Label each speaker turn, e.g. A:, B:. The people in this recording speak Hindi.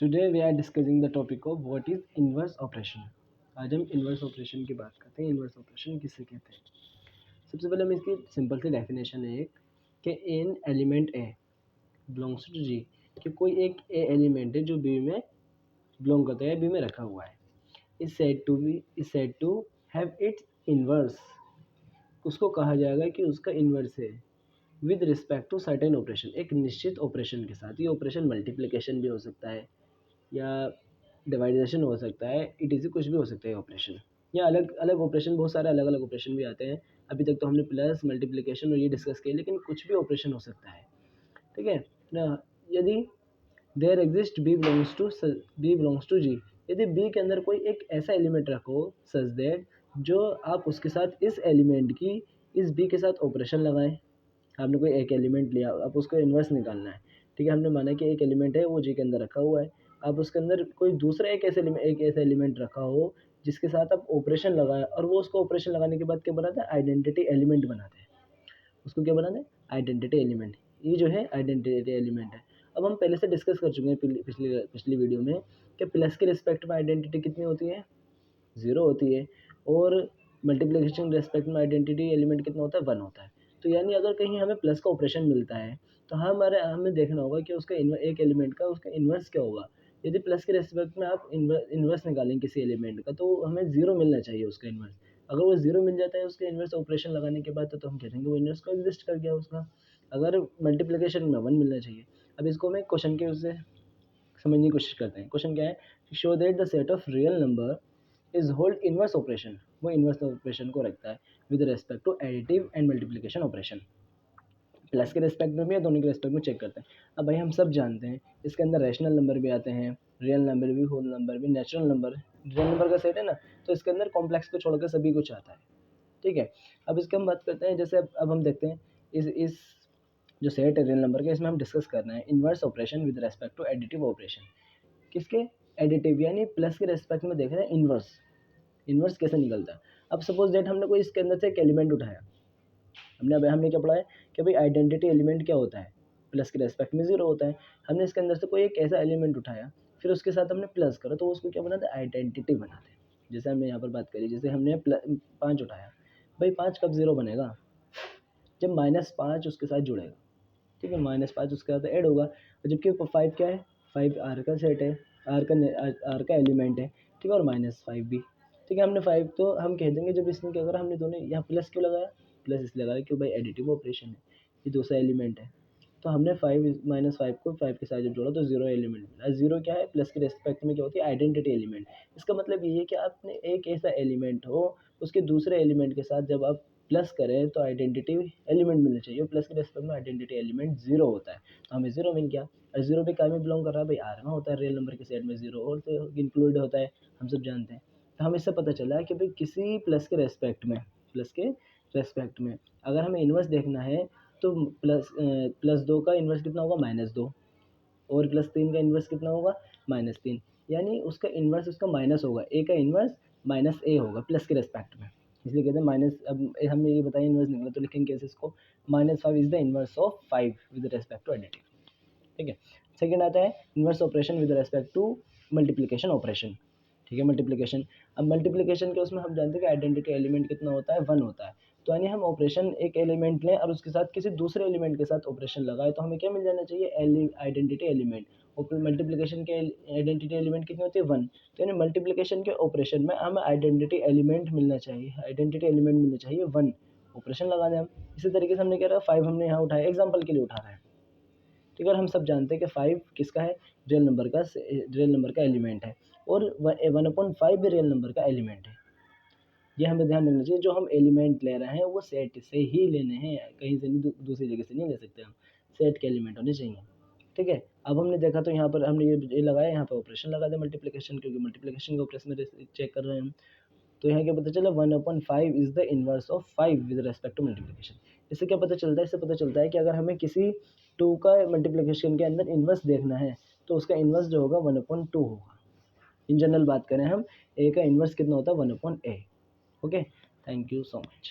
A: Today we are discussing the topic of what is inverse operation. आज हम इनवर्स ऑपरेशन की बात करते हैं। इनवर्स ऑपरेशन किसे कहते हैं? सबसे पहले हम इसकी सिंपल सी डेफिनेशन है एक कि इन एलिमेंट ए बिलोंग्स टू जी, कि कोई एक ए एलिमेंट है जो बी में बिलोंग करता है, बी में रखा हुआ है, is said to have its inverse. उसको कहा जाएगा कि उसका इनवर्स है with respect to certain operation, एक निश्चित ऑपरेशन के साथ। ये ऑपरेशन मल्टीप्लिकेशन भी हो सकता है या डिवाइडेशन हो सकता है, ETC कुछ भी हो सकता है ऑपरेशन, या अलग अलग ऑपरेशन, बहुत सारे अलग अलग ऑपरेशन भी आते हैं। अभी तक तो हमने प्लस मल्टीप्लिकेशन और ये डिस्कस किया, लेकिन कुछ भी ऑपरेशन हो सकता है। ठीक है ना? यदि there exist B belongs to G, यदि बी के अंदर कोई एक ऐसा एलिमेंट रखो सच दैट, जो आप उसके साथ इस एलिमेंट की इस बी के साथ ऑपरेशन लगाएं। आपने कोई एक एलिमेंट लिया, आप उसको इन्वर्स निकालना है। ठीक है, हमने माना कि एक एलिमेंट है वो जी के अंदर रखा हुआ है। आप उसके अंदर कोई दूसरा एक ऐसा एलिमेंट रखा हो जिसके साथ आप ऑपरेशन लगाए, और वो उसको ऑपरेशन लगाने के बाद क्या बनाता है? आइडेंटिटी एलिमेंट बनाते हैं। उसको क्या बनाते हैं? Identity element. ये जो है आइडेंटिटी एलिमेंट है। अब हम पहले से डिस्कस कर चुके हैं पिछली वीडियो में कि प्लस के रिस्पेक्ट में आइडेंटिटी कितनी होती है? 0 होती है। और मल्टीप्लिकेशन रेस्पेक्ट में आइडेंटिटी एलिमेंट कितना होता है? 1 होता है। तो यानी अगर कहीं हमें प्लस का ऑपरेशन मिलता है तो हमें देखना होगा कि उसका एक एलिमेंट का उसका इन्वर्स क्या होगा। यदि प्लस के रेस्पेक्ट में आप इन्वर्स निकालें किसी एलिमेंट का, तो हमें 0 मिलना चाहिए उसका इन्वर्स। अगर वो 0 मिल जाता है उसके इन्वर्स ऑपरेशन लगाने के बाद, तो हम कह देंगे वो इन्वर्स को एग्जिस्ट कर गया उसका। अगर मल्टीप्लिकेशन में 1 मिलना चाहिए। अब इसको हमें क्वेश्चन के उससे समझने की कोशिश करते हैं। क्वेश्चन क्या है? Show that the set of real number is hold inverse operation. वो इनवर्स ऑपरेशन को रखता है with respect to additive and multiplication operation. Plus के रेस्पेक्ट में भी या दोनों के रेस्पेक्ट में चेक करते हैं। अब भाई हम सब जानते हैं इसके अंदर रैशनल नंबर भी आते हैं, रियल नंबर भी, होल नंबर भी, नेचुरल नंबर। रियल नंबर का सेट है ना, तो इसके अंदर कॉम्प्लेक्स को छोड़कर सभी कुछ आता है। ठीक है, अब इसके हम बात करते हैं। जैसे अब हम देखते हैं इस जो सेट है रियल नंबर का, इसमें हम डिस्कस कर रहे हैं inverse operation with respect to additive operation. किसके? एडिटिव, यानी प्लस के रेस्पेक्ट में देख रहे हैं इनवर्स। इनवर्स कैसे निकलता है? अब सपोज दैट हमने कोई इसके अंदर से एक एलिमेंट उठाया। हमने क्या पढ़ा है कि भाई आइडेंटिटी एलिमेंट क्या होता है? प्लस के रेस्पेक्ट में 0 होता है। हमने इसके अंदर से कोई एक ऐसा एलिमेंट उठाया, फिर उसके साथ हमने प्लस करा, तो उसको क्या बनाते हैं? आइडेंटिटी बनाते हैं। जैसे हमने यहाँ पर बात करी, जैसे हमने 5 उठाया, भाई 5 कब 0 बनेगा? जब -5 उसके साथ जुड़ेगा। ठीक है, -5 उसके साथ ऐड होगा। और जबकि 5 क्या है? 5 आर का सेट है, आर का एलिमेंट है। ठीक है, और -5 भी। ठीक है, हमने 5 तो हम कह देंगे, जब इसमें क्या करा हमने दोनों यहाँ प्लस क्यों लगाया? प्लस इसलिए लगाया क्यों भाई एडिटिव ऑपरेशन है, ये दूसरा एलिमेंट है। तो हमने 5 -5 को 5 के साथ जब जोड़ा तो 0 एलिमेंट मिला। 0 क्या है? प्लस के रिस्पेक्ट में क्या होती है? Identity element. इसका मतलब ये है कि आपने एक ऐसा एलिमेंट हो, उसके दूसरे एलिमेंट के साथ जब आप प्लस करें तो आइडेंटिटी एलिमेंट मिलना चाहिए। प्लस के रेस्पेक्ट में आइडेंटिटी एलिमेंट 0 होता है, तो हमें 0 मिल गया। और 0 भी क्या में बिलोंग कर रहा है? भाई आर में होता है। रियल नंबर के सेट में 0 और तो इंक्लूड होता है, हम सब जानते हैं। तो हमें इससे पता चला है कि भाई किसी प्लस के रेस्पेक्ट में अगर हमें इन्वर्स देखना है, तो +2 का इन्वर्स कितना होगा? -2। और +3 का इन्वर्स कितना होगा? -3। यानी उसका इन्वर्स उसका माइनस होगा। ए का इन्वर्स -a होगा प्लस के रेस्पेक्ट में। इसलिए कहते हैं माइनस। अब हमने ये बताया इन्वर्स निकला, तो लिखेंगे कैसे इसको? -5 is the inverse of 5 with respect to additive. ठीक है, सेकंड आता है inverse operation with respect to multiplication operation. ठीक है, मल्टीप्लिकेशन। अब मल्टीप्लिकेशन के उसमें हम जानते हैं कि आइडेंटिटी एलिमेंट कितना होता है? 1 होता है। तो यानी हम ऑपरेशन एक एलिमेंट लें और उसके साथ किसी दूसरे एलिमेंट के साथ ऑपरेशन लगाए, तो हमें क्या मिल जाना चाहिए? Identity element. और मल्टीप्लिकेशन के आइडेंटिटी एलिमेंट कितनी होती है? 1। तो यानी मल्टीप्लिकेशन के ऑपरेशन में हमें आइडेंटिटी एलिमेंट मिलना चाहिए, 1 ऑपरेशन लगाने हम। इसी तरीके से हमने क्या रहा? 5 हमने यहाँ उठाया, एग्जाम्पल के लिए उठा रहे हैं। ठीक है, और हम सब जानते हैं कि 5 किसका है? रियल नंबर का एलिमेंट है। और 1/5 भी रियल नंबर का एलिमेंट है। ये हमें ध्यान रखना चाहिए। जो हम एलिमेंट ले रहे हैं वो सेट से ही लेने हैं, कहीं से नहीं, दूसरी जगह से नहीं ले सकते हम। सेट के एलिमेंट होने चाहिए। ठीक है, अब हमने देखा तो यहाँ पर हमने ये लगाया, यहाँ पर ऑपरेशन लगा दिया मल्टीप्लिकेशन, क्योंकि मल्टीप्लिकेशन के ऑपरेशन में चेक कर रहे हैं हम। तो यहाँ क्या पता चला? 1/5 is the inverse of 5 with respect to multiplication. इससे क्या पता चलता है? इससे पता चलता है कि अगर हमें किसी 2 का मल्टीप्लिकेशन के अंदर इन्वर्स देखना है, तो उसका इन्वर्स जो होगा 1/2 होगा। इन जनरल बात करें हम, ए का इन्वर्स कितना होता है? 1/a। Okay, thank you so much.